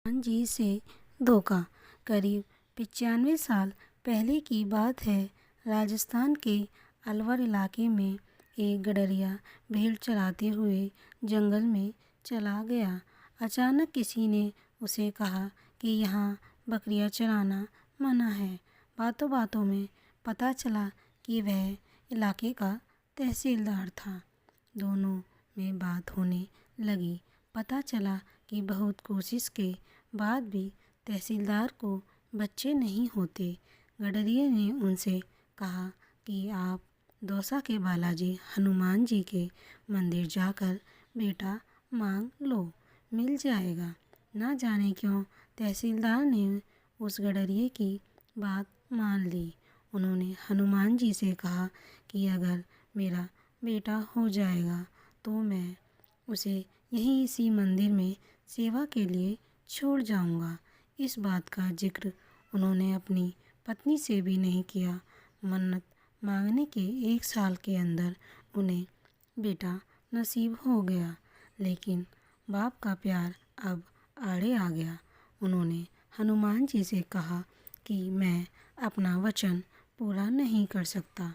हनुमान जी से धोखा। करीब 95 साल पहले की बात है। राजस्थान के अलवर इलाके में एक गडरिया भेड़ चराते हुए जंगल में चला गया। अचानक किसी ने उसे कहा कि यहाँ बकरियाँ चराना मना है। बातों बातों में पता चला कि वह इलाके का तहसीलदार था। दोनों में बात होने लगी। पता चला कि बहुत कोशिश के बाद भी तहसीलदार को बच्चे नहीं होते। गडरिये ने उनसे कहा कि आप दौसा के बालाजी हनुमान जी के मंदिर जाकर बेटा मांग लो, मिल जाएगा। ना जाने क्यों तहसीलदार ने उस गडरिये की बात मान ली। उन्होंने हनुमान जी से कहा कि अगर मेरा बेटा हो जाएगा तो मैं उसे यहीं इसी मंदिर में सेवा के लिए छोड़ जाऊंगा। इस बात का जिक्र उन्होंने अपनी पत्नी से भी नहीं किया। मन्नत मांगने के 1 साल के अंदर उन्हें बेटा नसीब हो गया, लेकिन बाप का प्यार अब आड़े आ गया। उन्होंने हनुमान जी से कहा कि मैं अपना वचन पूरा नहीं कर सकता,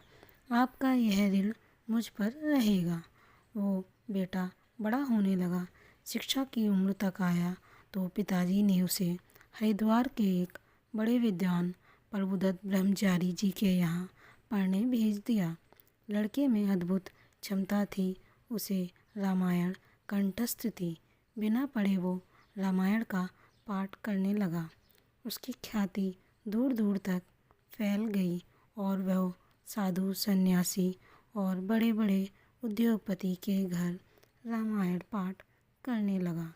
आपका यह ऋण मुझ पर रहेगा। वो बेटा बड़ा होने लगा, शिक्षा की उम्र तक आया तो पिताजी ने उसे हरिद्वार के एक बड़े विद्वान प्रभुदत्त ब्रह्मचारी जी के यहाँ पढ़ने भेज दिया। लड़के में अद्भुत क्षमता थी, उसे रामायण कंठस्थ थी। बिना पढ़े वो रामायण का पाठ करने लगा। उसकी ख्याति दूर दूर तक फैल गई और वह साधु सन्यासी और बड़े बड़े उद्योगपति के घर रामायण पाठ करने लगा।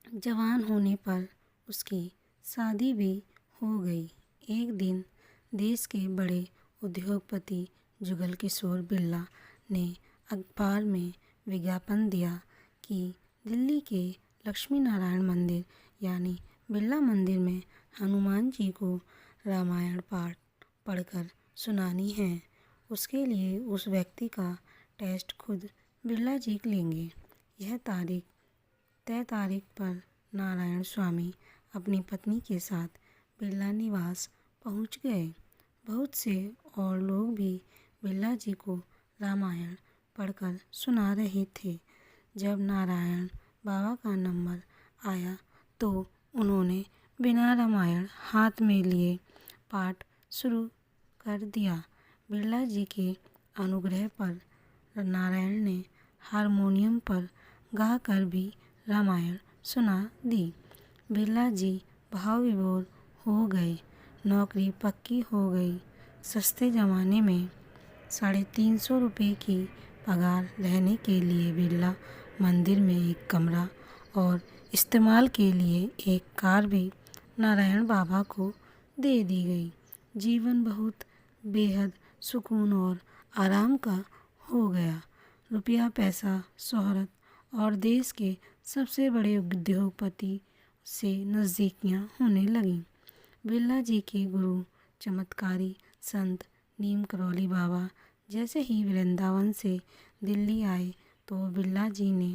जवान होने पर उसकी शादी भी हो गई। एक दिन देश के बड़े उद्योगपति जुगल किशोर बिरला ने अखबार में विज्ञापन दिया कि दिल्ली के लक्ष्मी नारायण मंदिर यानी बिरला मंदिर में हनुमान जी को रामायण पाठ पढ़कर सुनानी है। उसके लिए उस व्यक्ति का टेस्ट खुद बिरला जी लेंगे। यह तय तारीख पर नारायण स्वामी अपनी पत्नी के साथ बिरला निवास पहुंच गए। बहुत से और लोग भी बिरला जी को रामायण पढ़कर सुना रहे थे। जब नारायण बाबा का नंबर आया तो उन्होंने बिना रामायण हाथ में लिए पाठ शुरू कर दिया। बिरला जी के अनुग्रह पर नारायण ने हारमोनियम पर गाकर भी रामायण सुना दी। बिरला जी भाव विभोर हो गए। नौकरी पक्की हो गई। सस्ते ज़माने में 350 रुपये की पगार रहने के लिए बिरला मंदिर में एक कमरा और इस्तेमाल के लिए एक कार भी नारायण बाबा को दे दी गई। जीवन बहुत बेहद सुकून और आराम का हो गया। रुपया पैसा शोहरत और देश के सबसे बड़े उद्योगपति से नज़दीकियाँ होने लगीं। बिरला जी के गुरु चमत्कारी संत नीम करौली बाबा जैसे ही वृंदावन से दिल्ली आए तो बिरला जी ने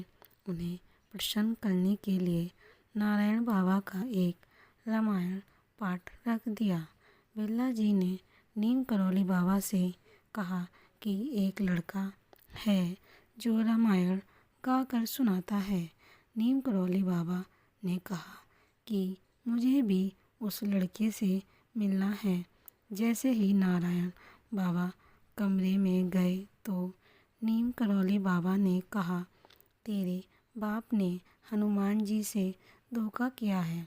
उन्हें प्रसन्न करने के लिए नारायण बाबा का एक रामायण पाठ रख दिया। बिरला जी ने नीम करौली बाबा से कहा कि एक लड़का है जो रामायण गा कर सुनाता है। नीम करौली बाबा ने कहा कि मुझे भी उस लड़के से मिलना है। जैसे ही नारायण बाबा कमरे में गए तो नीम करौली बाबा ने कहा, तेरे बाप ने हनुमान जी से धोखा किया है।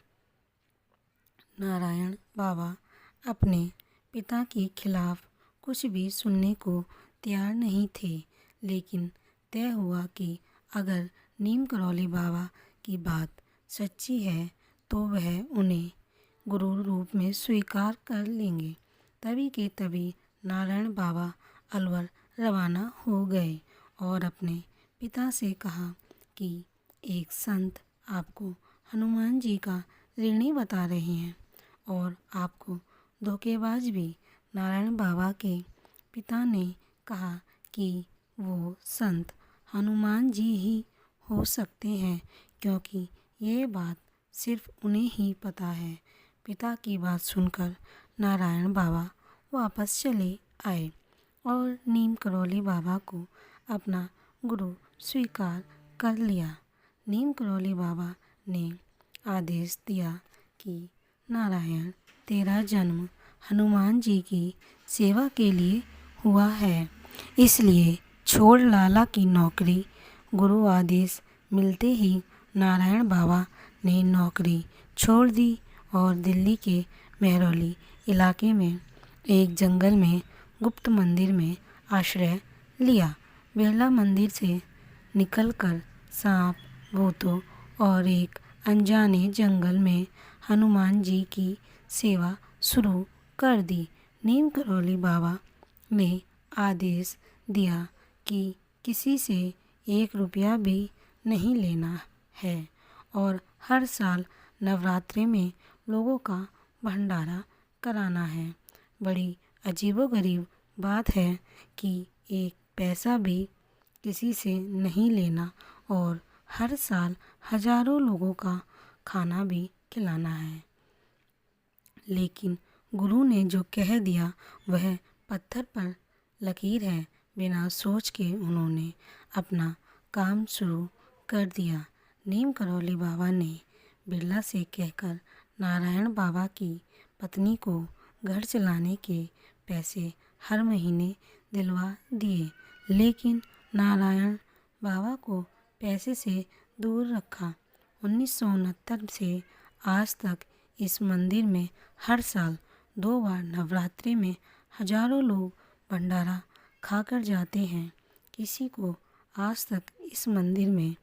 नारायण बाबा अपने पिता के खिलाफ कुछ भी सुनने को तैयार नहीं थे, लेकिन तय हुआ कि अगर नीम करौली बाबा की बात सच्ची है तो वह उन्हें गुरु रूप में स्वीकार कर लेंगे। तभी के तभी नारायण बाबा अलवर रवाना हो गए और अपने पिता से कहा कि एक संत आपको हनुमान जी का ऋणी बता रहे हैं और आपको धोखेबाज भी। नारायण बाबा के पिता ने कहा कि वो संत हनुमान जी ही हो सकते हैं, क्योंकि ये बात सिर्फ उन्हें ही पता है। पिता की बात सुनकर नारायण बाबा वापस चले आए और नीम करौली बाबा को अपना गुरु स्वीकार कर लिया। नीम करौली बाबा ने आदेश दिया कि नारायण, तेरा जन्म हनुमान जी की सेवा के लिए हुआ है, इसलिए छोड़ लाला की नौकरी। गुरु आदेश मिलते ही नारायण बाबा ने नौकरी छोड़ दी और दिल्ली के महरौली इलाके में एक जंगल में गुप्त मंदिर में आश्रय लिया। बिरला मंदिर से निकलकर सांप, भूतों और एक अनजाने जंगल में हनुमान जी की सेवा शुरू कर दी। नीम करौली बाबा ने आदेश दिया कि किसी से 1 रुपया भी नहीं लेना है और हर साल नवरात्रि में लोगों का भंडारा कराना है। बड़ी अजीबोगरीब बात है कि 1 पैसा भी किसी से नहीं लेना और हर साल हजारों लोगों का खाना भी खिलाना है। लेकिन गुरु ने जो कह दिया वह पत्थर पर लकीर है। बिना सोच के उन्होंने अपना काम शुरू कर दिया। नीम करौली बाबा ने बिरला से कहकर नारायण बाबा की पत्नी को घर चलाने के पैसे हर महीने दिलवा दिए, लेकिन नारायण बाबा को पैसे से दूर रखा। 1969 से आज तक इस मंदिर में हर साल 2 बार नवरात्रि में हजारों लोग भंडारा खाकर जाते हैं। किसी को आज तक इस मंदिर में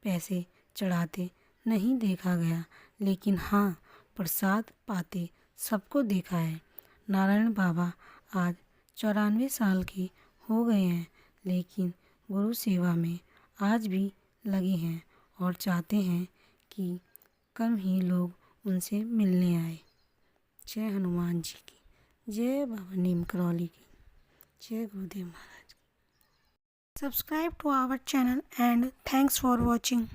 पैसे चढ़ाते नहीं देखा गया, लेकिन हाँ, प्रसाद पाते सबको देखा है। नारायण बाबा आज 94 साल के हो गए हैं, लेकिन गुरु सेवा में आज भी लगे हैं और चाहते हैं कि कम ही लोग उनसे मिलने आए। जय हनुमान जी की, जय बाबा नीम करौली की, जय गुरुदेव महाराज की। Subscribe to our channel and thanks for watching.